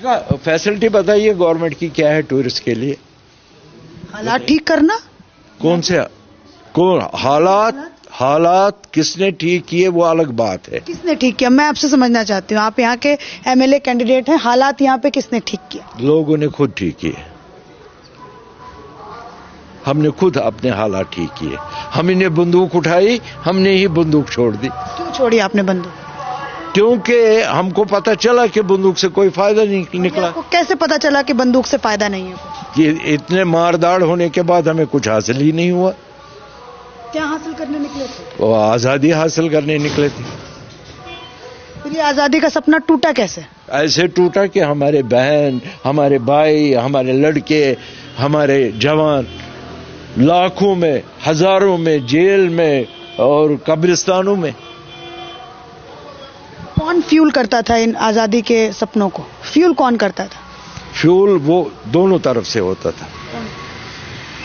Facility बताइए government की क्या है टूरिस्ट के लिए? हालात ठीक करना। कौन से हालात किसने ठीक किए वो अलग बात है। किसने ठीक किया, मैं आपसे समझना चाहती हूँ। आप यहाँ के एमएलए कैंडिडेट हैं, हालात यहाँ पे किसने ठीक किया? लोगों ने खुद ठीक किए। हमने खुद अपने हालात ठीक किए। हमने बंदूक उठाई, हमने ही बंदूक छोड़ दी। क्यों छोड़ी आपने बंदूक? क्योंकि हमको पता चला कि बंदूक से कोई फायदा नहीं निकला। आपको कैसे पता चला कि बंदूक से फायदा नहीं है? कि इतने मारदाड़ होने के बाद हमें कुछ हासिल ही नहीं हुआ। क्या हासिल करने निकले थे? वो आजादी हासिल करने निकले थे। फिर ये आजादी का सपना टूटा कैसे? ऐसे टूटा कि हमारे बहन, हमारे भाई, हमारे लड़के, हमारे जवान लाखों में, हजारों में जेल में और कब्रिस्तानों में। कौन फ्यूल करता था इन आजादी के सपनों को? फ्यूल कौन करता था? फ्यूल वो दोनों तरफ से होता था,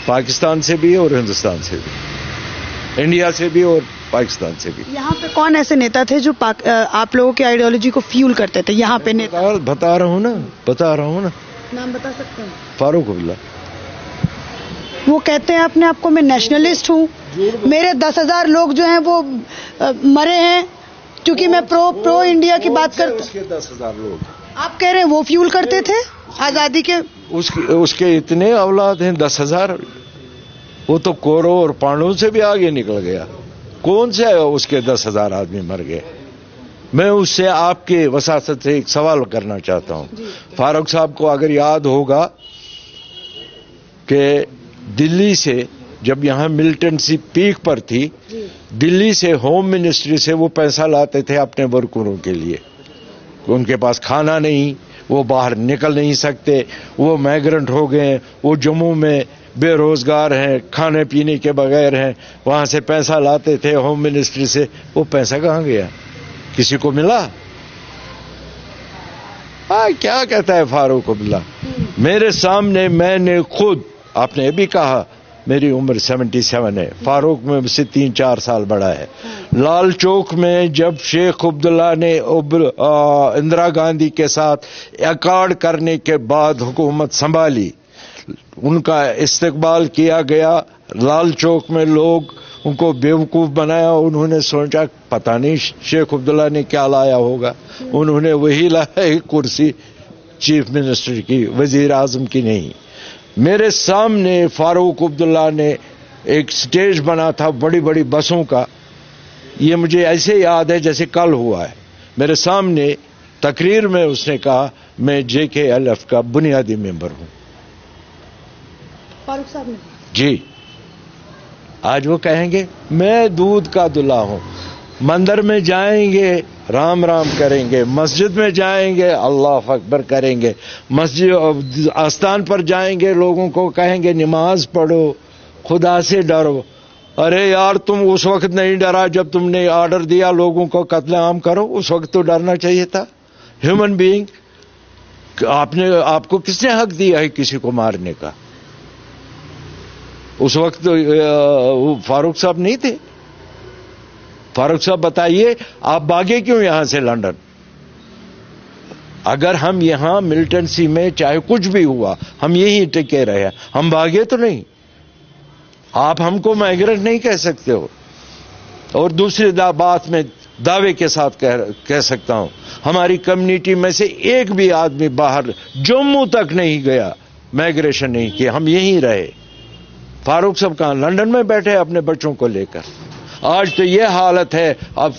पाकिस्तान से भी और हिंदुस्तान से भी, इंडिया से भी और पाकिस्तान से भी। यहाँ पे कौन ऐसे नेता थे जो आप लोगों की आइडियोलॉजी को फ्यूल करते थे? यहाँ पे नेता बता रहा हूँ ना। नाम बता सकते हैं? फारूक अब्दुल्ला। वो कहते हैं अपने आप को मैं नेशनलिस्ट हूँ, मेरे 10,000 लोग जो हैं वो मरे हैं क्योंकि मैं प्रो इंडिया की बात करता। उसके 10,000 लोग आप कह रहे हैं वो फ्यूल करते थे आजादी के? उसके इतने औलाद हैं 10,000। वो तो कौरव और पांडवों से भी आगे निकल गया। कौन से उसके 10,000 आदमी मर गए? मैं उससे आपके वसासत से एक सवाल करना चाहता हूं। फारूक साहब को अगर याद होगा कि दिल्ली से जब यहां मिलिटेंसी पीक पर थी, दिल्ली से होम मिनिस्ट्री से वो पैसा लाते थे अपने वर्करों के लिए। उनके पास खाना नहीं, वो बाहर निकल नहीं सकते, वो माइग्रेंट हो गए, वो जम्मू में बेरोजगार हैं, खाने पीने के बगैर हैं। वहां से पैसा लाते थे होम मिनिस्ट्री से। वो पैसा कहां गया? किसी को मिला? क्या कहता है फारूक अब्दुल्ला? मेरे सामने मैंने खुद, आपने भी कहा मेरी उम्र 77 है, फारूक में से 3-4 साल बड़ा है। लाल चौक में जब शेख अब्दुल्ला ने इंदिरा गांधी के साथ अकॉर्ड करने के बाद हुकूमत संभाली, उनका इस्तकबाल किया गया। लाल चौक में लोग उनको बेवकूफ बनाया। उन्होंने सोचा पता नहीं शेख अब्दुल्ला ने क्या लाया होगा। उन्होंने वही लाया, एक कुर्सी चीफ मिनिस्टर की, वजीर आजम की नहीं। मेरे सामने फारूक अब्दुल्ला ने एक स्टेज बना था बड़ी बड़ी बसों का। ये मुझे ऐसे याद है जैसे कल हुआ है। मेरे सामने तकरीर में उसने कहा मैं JKLF का बुनियादी मेंबर हूं। फारूक साहब ने? जी। आज वो कहेंगे मैं दूध का दूल्हा हूं। मंदिर में जाएंगे राम राम करेंगे, मस्जिद में जाएंगे अल्लाह अकबर करेंगे, मस्जिद आस्थान पर जाएंगे लोगों को कहेंगे नमाज पढ़ो, खुदा से डरो। अरे यार, तुम उस वक्त नहीं डरा जब तुमने ऑर्डर दिया लोगों को कत्लेआम करो? उस वक्त तो डरना चाहिए था। ह्यूमन बीइंग, आपको किसने हक दिया है किसी को मारने का? उस वक्त तो फारूक साहब नहीं थे। फारूक साहब बताइए आप भागे क्यों यहां से लंदन? अगर हम यहां मिलिटेंसी में चाहे कुछ भी हुआ हम यही टिके रहे, हम भागे तो नहीं। आप हमको माइग्रेंट नहीं कह सकते हो। और दूसरी बात में दावे के साथ कह सकता हूं, हमारी कम्युनिटी में से एक भी आदमी बाहर जम्मू तक नहीं गया, माइग्रेशन नहीं किया, हम यहीं रहे। फारूक साहब कहां? लंदन में बैठे अपने बच्चों को लेकर। आज तो ये हालत है। अब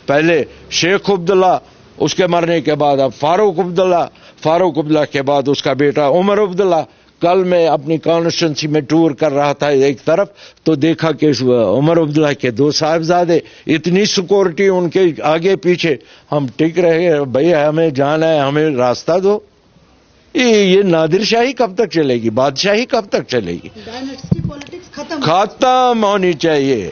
पहले शेख अब्दुल्ला, उसके मरने के बाद अब फारूक अब्दुल्ला के बाद उसका बेटा उमर अब्दुल्ला। कल मैं अपनी कॉन्स्टिट्यूंसी में टूर कर रहा था एक तरफ, तो देखा कि उमर अब्दुल्ला के 2 साहिबजादे, इतनी सिक्योरिटी उनके आगे पीछे। हम टिक रहे, भैया हमें जाना है, हमें रास्ता दो। ये नादिरशाही कब तक चलेगी? बादशाही कब तक चलेगी? डायनेस्टी पॉलिटिक्स खत्म होनी चाहिए।